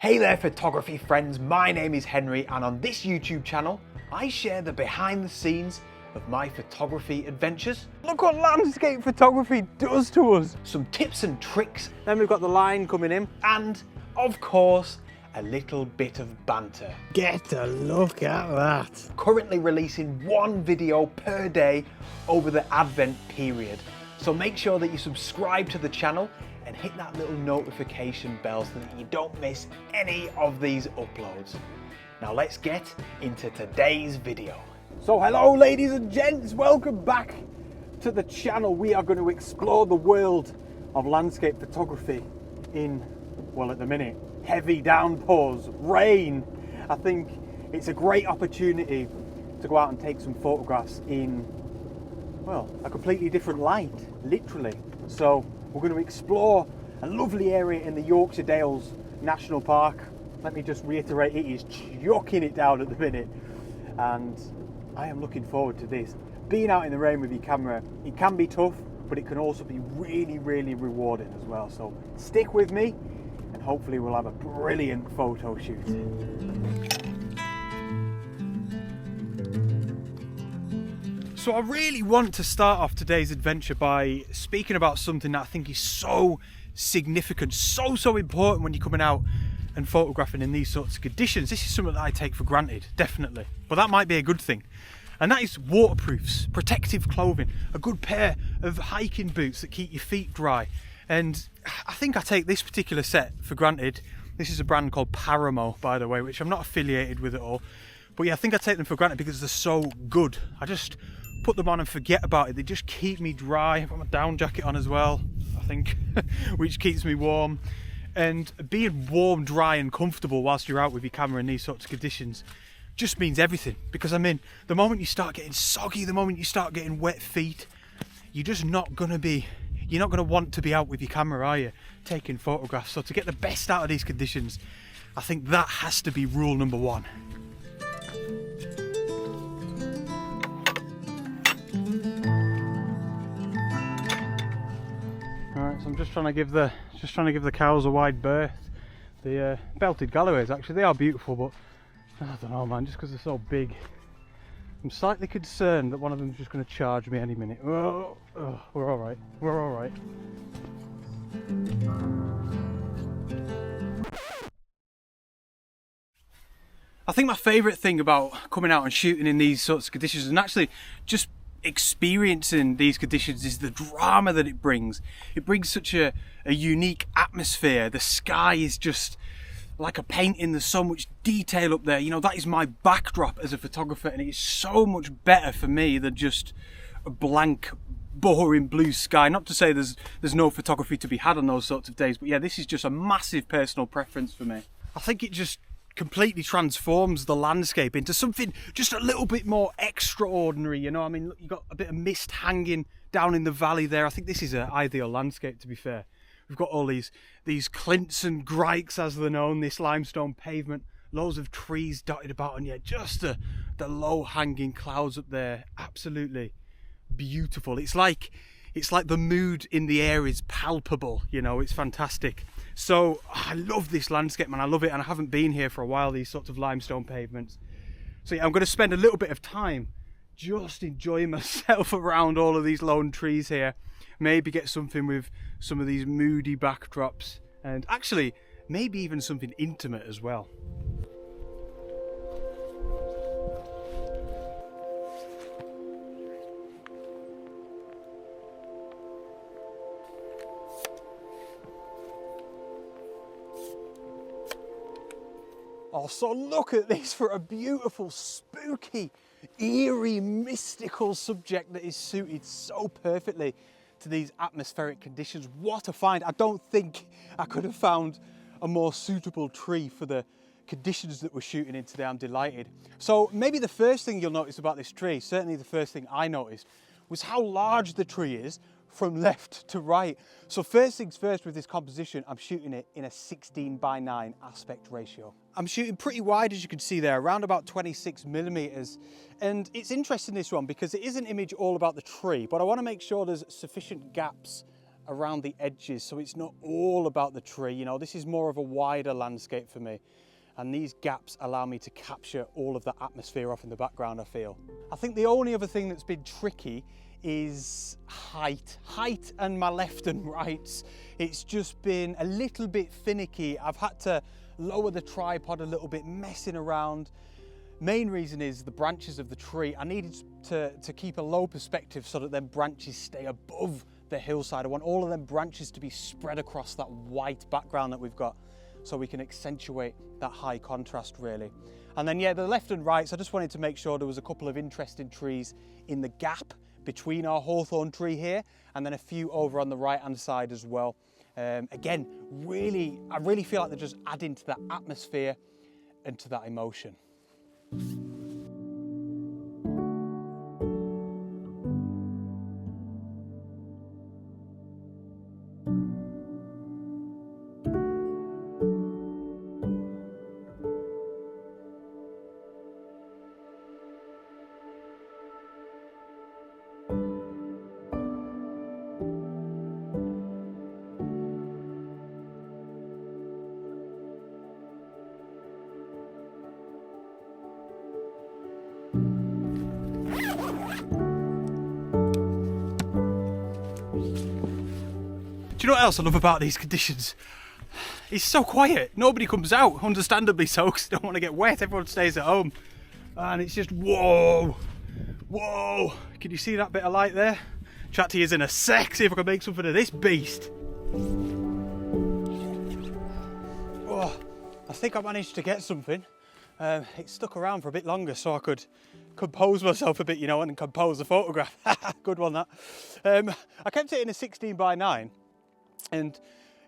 Hey there photography friends, my name is Henry and on this YouTube channel I share the behind the scenes of my photography adventures. Look what landscape photography does to us. Some tips and tricks. Then we've got the line coming in and of course a little bit of banter. Get a look at that. Currently releasing one video per day over the Advent period. So make sure that you subscribe to the channel and hit that little notification bell so that you don't miss any of these uploads. Now let's get into today's video. So hello ladies and gents, welcome back to the channel. We are going to explore the world of landscape photography in, well at the minute, heavy downpours, rain. I think it's a great opportunity to go out and take some photographs in, well, a completely different light, literally. So we're going to explore a lovely area in the Yorkshire Dales National Park. Let me just reiterate, it is chucking it down at the minute and I am looking forward to this. Being out in the rain with your camera, it can be tough, but it can also be really, really rewarding as well. So stick with me and hopefully we'll have a brilliant photo shoot. So I really want to start off today's adventure by speaking about something that I think is so significant, so important when you're coming out and photographing in these sorts of conditions. This is something that I take for granted, definitely, but that might be a good thing. And that is waterproofs, protective clothing, a good pair of hiking boots that keep your feet dry. And I think I take this particular set for granted. This is a brand called Paramo, by the way, which I'm not affiliated with at all. But yeah, I think I take them for granted because they're so good. I just put them on and forget about it. They just keep me dry. I've got my down jacket on as well, I think, which keeps me warm. And being warm, dry and comfortable whilst you're out with your camera in these sorts of conditions just means everything. Because I mean, the moment you start getting soggy, the moment you start getting wet feet, you're just not going to want to be out with your camera, are you? Taking photographs. So to get the best out of these conditions, I think that has to be rule number one. Alright, so I'm just trying to give the cows a wide berth. The belted galloways, actually, they are beautiful, but I don't know, man, just because they're so big, I'm slightly concerned that one of them's just going to charge me any minute. Oh, we're all right. We're all right. I think my favourite thing about coming out and shooting in these sorts of conditions and actually just experiencing these conditions is the drama that it brings. It brings such a unique atmosphere. The sky is just like a paint in the sun, which detail up there, you know, that is my backdrop as a photographer, and it is so much better for me than just a blank, boring blue sky. Not to say there's no photography to be had on those sorts of days, but yeah, this is just a massive personal preference for me. I think it just completely transforms the landscape into something just a little bit more extraordinary, you know. I mean, look, you've got a bit of mist hanging down in the valley there. I think this is an ideal landscape, to be fair. We've got all these clints and grikes, as they're known, this limestone pavement, loads of trees dotted about, and yet just the low-hanging clouds up there, absolutely beautiful. It's like the mood in the air is palpable, you know, it's fantastic. So I love this landscape, man, I love it, and I haven't been here for a while, these sorts of limestone pavements. So yeah, I'm going to spend a little bit of time just enjoying myself around all of these lone trees here. Maybe get something with some of these moody backdrops, and actually maybe even something intimate as well. Oh, so look at this for a beautiful, spooky, eerie, mystical subject that is suited so perfectly to these atmospheric conditions. What a find. I don't think I could have found a more suitable tree for the conditions that we're shooting in today. I'm delighted. So maybe the first thing you'll notice about this tree, certainly the first thing I noticed, was how large the tree is from left to right. So first things first, with this composition, I'm shooting it in a 16:9 aspect ratio. I'm shooting pretty wide, as you can see there, around about 26mm. And it's interesting, this one, because it is an image all about the tree, but I want to make sure there's sufficient gaps around the edges, so it's not all about the tree. You know, this is more of a wider landscape for me. And these gaps allow me to capture all of the atmosphere off in the background, I feel. I think the only other thing that's been tricky is height and my left and rights. It's just been a little bit finicky. I've had to lower the tripod a little bit, messing around. Main reason is the branches of the tree. I needed to keep a low perspective so that them branches stay above the hillside. I want all of them branches to be spread across that white background that we've got, so we can accentuate that high contrast really. And then yeah, the left and rights, I just wanted to make sure there was a couple of interesting trees in the gap between our hawthorn tree here, and then a few over on the right hand side as well. Again, I really feel like they're just adding to that atmosphere and to that emotion. Do you know what else I love about these conditions? It's so quiet. Nobody comes out, understandably so, because they don't want to get wet. Everyone stays at home. And it's just, whoa, whoa. Can you see that bit of light there? Chat to you in a sec, see if I can make something of this beast. Oh, I think I managed to get something. It stuck around for a bit longer so I could compose myself a bit, you know, and compose the photograph. Good one, that. I kept it in a 16:9. And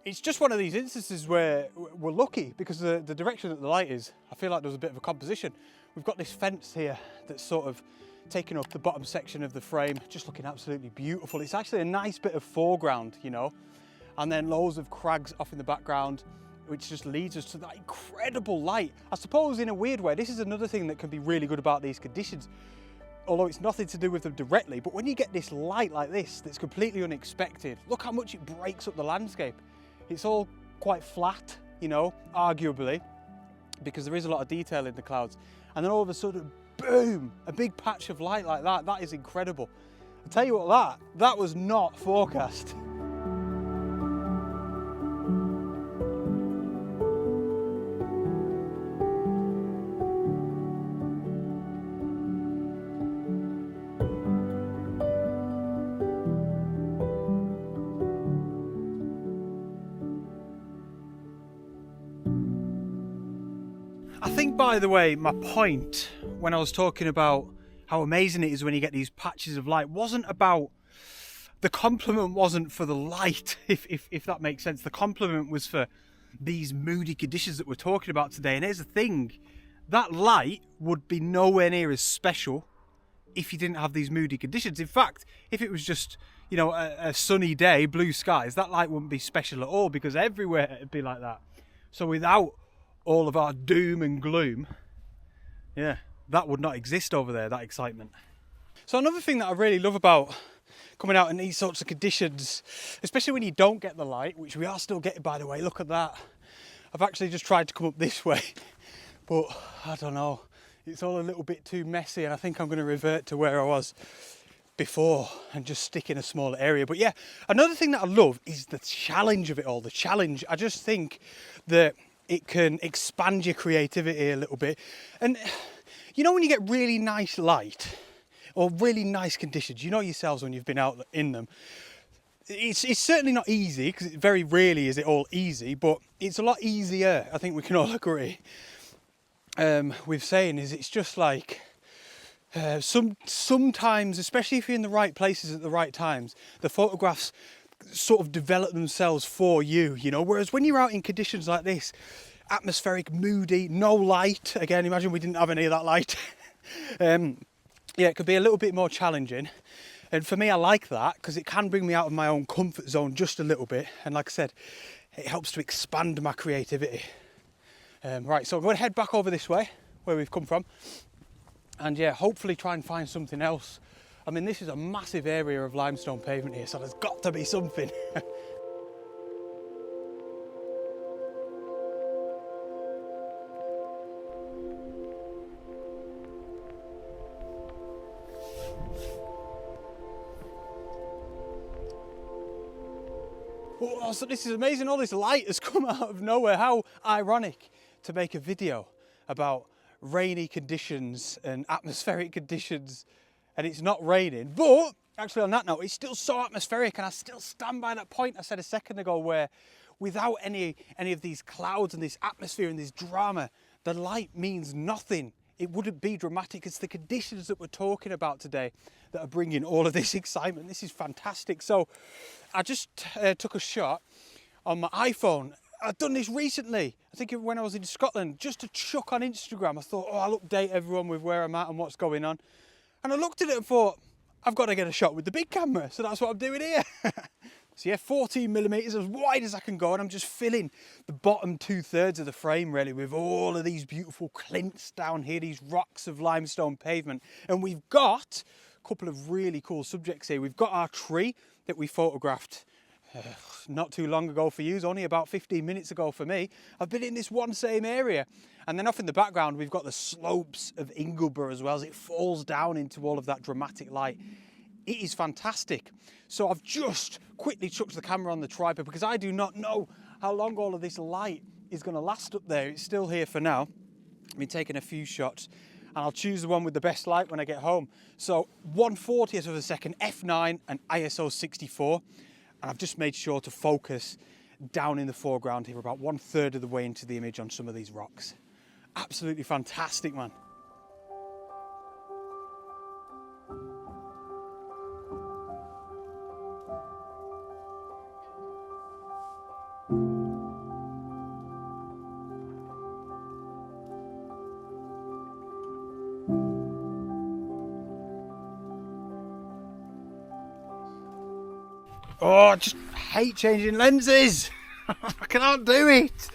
it's just one of these instances where we're lucky because the direction that the light is, I feel like there's a bit of a composition. We've got this fence here that's sort of taking up the bottom section of the frame, just looking absolutely beautiful. It's actually a nice bit of foreground, you know, and then loads of crags off in the background, which just leads us to that incredible light. I suppose in a weird way, this is another thing that can be really good about these conditions, although it's nothing to do with them directly, but when you get this light like this, that's completely unexpected, look how much it breaks up the landscape. It's all quite flat, you know, arguably, because there is a lot of detail in the clouds. And then all of a sudden, boom, a big patch of light like that. That is incredible. I'll tell you what, that was not forecast. I think, by the way, my point when I was talking about how amazing it is when you get these patches of light wasn't about, the compliment wasn't for the light, if that makes sense. The compliment was for these moody conditions that we're talking about today. And here's the thing, that light would be nowhere near as special if you didn't have these moody conditions. In fact, if it was just, you know, a sunny day, blue skies, that light wouldn't be special at all because everywhere it'd be like that. So without all of our doom and gloom, yeah, that would not exist over there, that excitement. So another thing that I really love about coming out in these sorts of conditions, especially when you don't get the light, which we are still getting, by the way, look at that. I've actually just tried to come up this way, but I don't know, it's all a little bit too messy, and I think I'm going to revert to where I was before and just stick in a smaller area. But yeah, another thing that I love is the challenge of it all. The challenge, I just think that it can expand your creativity a little bit. And you know, when you get really nice light or really nice conditions, you know yourselves when you've been out in them, it's certainly not easy, because very rarely is it all easy, but it's a lot easier, I think we can all agree, with saying is it's just like sometimes, especially if you're in the right places at the right times, the photographs sort of develop themselves for you, you know, whereas when you're out in conditions like this, atmospheric, moody, no light, again, imagine we didn't have any of that light, yeah, it could be a little bit more challenging. And for me, I like that because it can bring me out of my own comfort zone just a little bit, and like I said, it helps to expand my creativity. Right, so I'm going to head back over this way where we've come from, and yeah, hopefully try and find something else I mean, this is a massive area of limestone pavement here, so there's got to be something. Oh, so this is amazing. All this light has come out of nowhere. How ironic to make a video about rainy conditions and atmospheric conditions, and it's not raining. But actually, on that note, it's still so atmospheric, and I still stand by that point I said a second ago, where without any of these clouds and this atmosphere and this drama, the light means nothing. It wouldn't be dramatic. It's the conditions that we're talking about today that are bringing all of this excitement. This is fantastic. So I just took a shot on my iPhone. I've done this recently. I think when I was in Scotland, just to chuck on Instagram. I thought, oh, I'll update everyone with where I'm at and what's going on. And I looked at it and thought, I've got to get a shot with the big camera. So that's what I'm doing here. So yeah, 14mm, as wide as I can go, and I'm just filling the bottom 2/3 of the frame really with all of these beautiful clints down here, these rocks of limestone pavement. And we've got a couple of really cool subjects here. We've got our tree that we photographed not too long ago for you, only about 15 minutes ago for me. I've been in this one same area. And then off in the background, we've got the slopes of Ingleborough as well, as it falls down into all of that dramatic light. It is fantastic. So I've just quickly chucked the camera on the tripod because I do not know how long all of this light is going to last up there. It's still here for now. I've been taking a few shots, and I'll choose the one with the best light when I get home. So 1/40th of a second, f9 and ISO 64. And I've just made sure to focus down in the foreground here, about 1/3 of the way into the image on some of these rocks. Absolutely fantastic, man. Oh, I just hate changing lenses. I can't do it.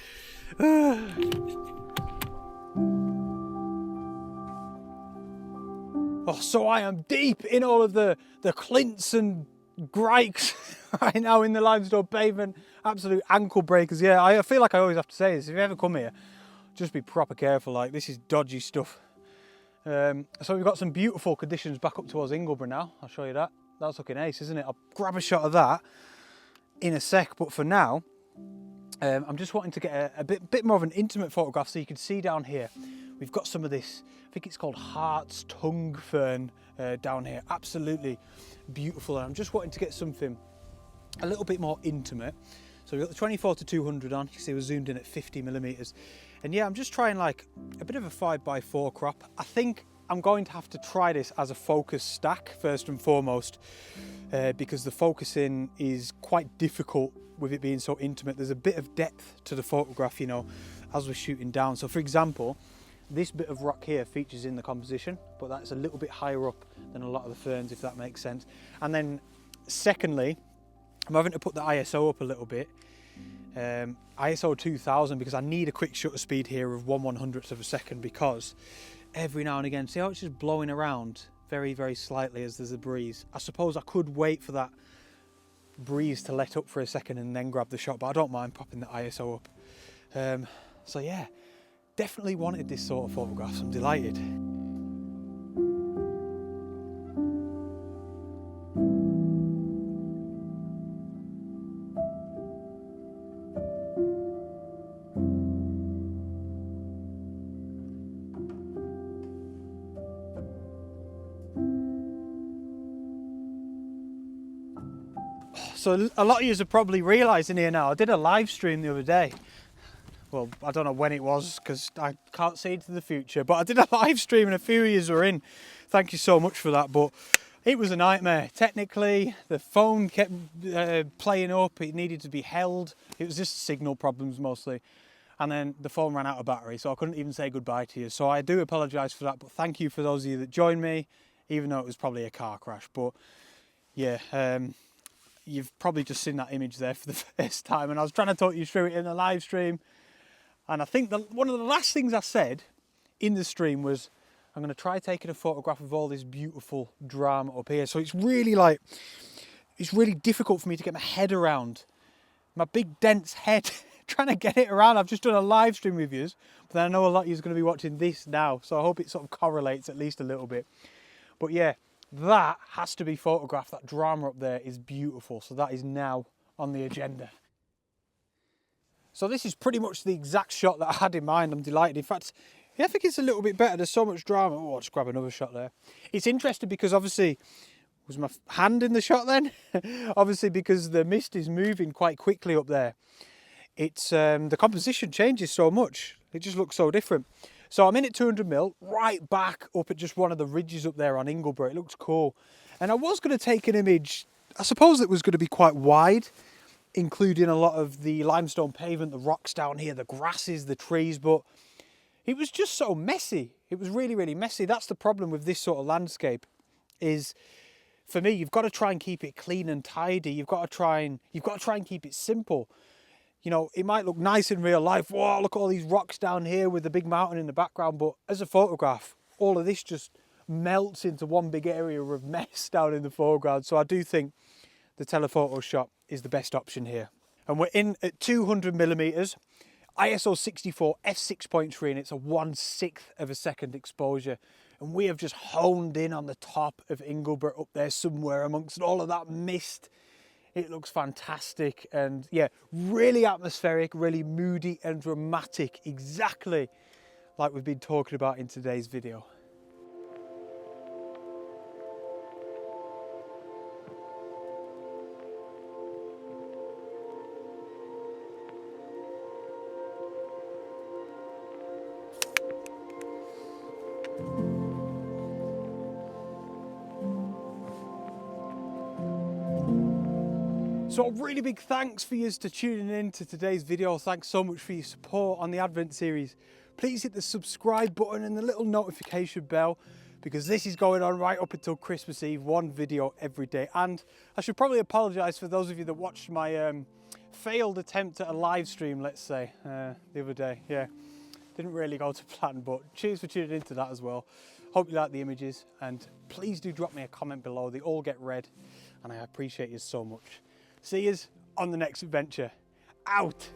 Oh, so I am deep in all of the clints and grikes right now in the limestone pavement. Absolute ankle breakers. Yeah, I feel like I always have to say this. If you ever come here, just be proper careful. Like, this is dodgy stuff. So we've got some beautiful conditions back up towards Ingleborough now. I'll show you that. That's looking ace, isn't it? I'll grab a shot of that in a sec, but for now, I'm just wanting to get a bit more of an intimate photograph so you can see down here. We've got some of this, I think it's called Hart's tongue fern down here. Absolutely beautiful. And I'm just wanting to get something a little bit more intimate. So we've got the 24-200 on. You can see we're zoomed in at 50mm. And yeah, I'm just trying like a bit of a 5x4 crop. I think I'm going to have to try this as a focus stack first and foremost, because the focusing is quite difficult with it being so intimate. There's a bit of depth to the photograph, you know, as we're shooting down. So for example, this bit of rock here features in the composition, but that's a little bit higher up than a lot of the ferns, if that makes sense. And then secondly, I'm having to put the ISO up a little bit. ISO 2000, because I need a quick shutter speed here of 1/100th of a second, because every now and again, see how it's just blowing around very, very slightly as there's a breeze. I suppose I could wait for that breeze to let up for a second and then grab the shot, but I don't mind popping the ISO up. So yeah, definitely wanted this sort of photographs. I'm delighted. So a lot of you are probably realising here now, I did a live stream the other day. Well, I don't know when it was because I can't see into the future, but I did a live stream and a few of you were in. Thank you so much for that, but it was a nightmare. Technically, the phone kept playing up, it needed to be held. It was just signal problems mostly. And then the phone ran out of battery, so I couldn't even say goodbye to you. So I do apologise for that, but thank you for those of you that joined me, even though it was probably a car crash. But yeah, you've probably just seen that image there for the first time, and I was trying to talk you through it in the live stream. And I think one of the last things I said in the stream was, I'm going to try taking a photograph of all this beautiful drama up here. So it's really like, it's really difficult for me to get my head around. My big dense head, trying to get it around. I've just done a live stream with you, but then I know a lot of you are going to be watching this now. So I hope it sort of correlates at least a little bit. But yeah, that has to be photographed. That drama up there is beautiful. So that is now on the agenda. So this is pretty much the exact shot that I had in mind. I'm delighted. In fact, yeah, I think it's a little bit better. There's so much drama. Oh, I'll just grab another shot there. It's interesting because obviously, was my hand in the shot then? Obviously because the mist is moving quite quickly up there. It's the composition changes so much. It just looks so different. So I'm in at 200mm, right back up at just one of the ridges up there on Ingleborough. It looks cool. And I was going to take an image, I suppose it was going to be quite wide, including a lot of the limestone pavement, the rocks down here, the grasses, the trees, but it was just so messy. It was really, really messy. That's the problem with this sort of landscape is, for me, you've got to try and keep it clean and tidy. You've got to try and keep it simple. You know, it might look nice in real life. Whoa, look at all these rocks down here with the big mountain in the background. But as a photograph, all of this just melts into one big area of mess down in the foreground. So I do think the telephoto shot is the best option here. And we're in at 200mm, ISO 64, f6.3, and it's a 1/6 of a second exposure. And we have just honed in on the top of Ingleborough up there somewhere amongst all of that mist. It looks fantastic and yeah, really atmospheric, really moody and dramatic, exactly like we've been talking about in today's video. So a really big thanks for you to tuning in to today's video. Thanks so much for your support on the Advent series. Please hit the subscribe button and the little notification bell because this is going on right up until Christmas Eve, one video every day. And I should probably apologise for those of you that watched my failed attempt at a live stream, let's say, the other day. Yeah, didn't really go to plan, but cheers for tuning into that as well. Hope you like the images and please do drop me a comment below. They all get read and I appreciate you so much. See yous on the next adventure. Out!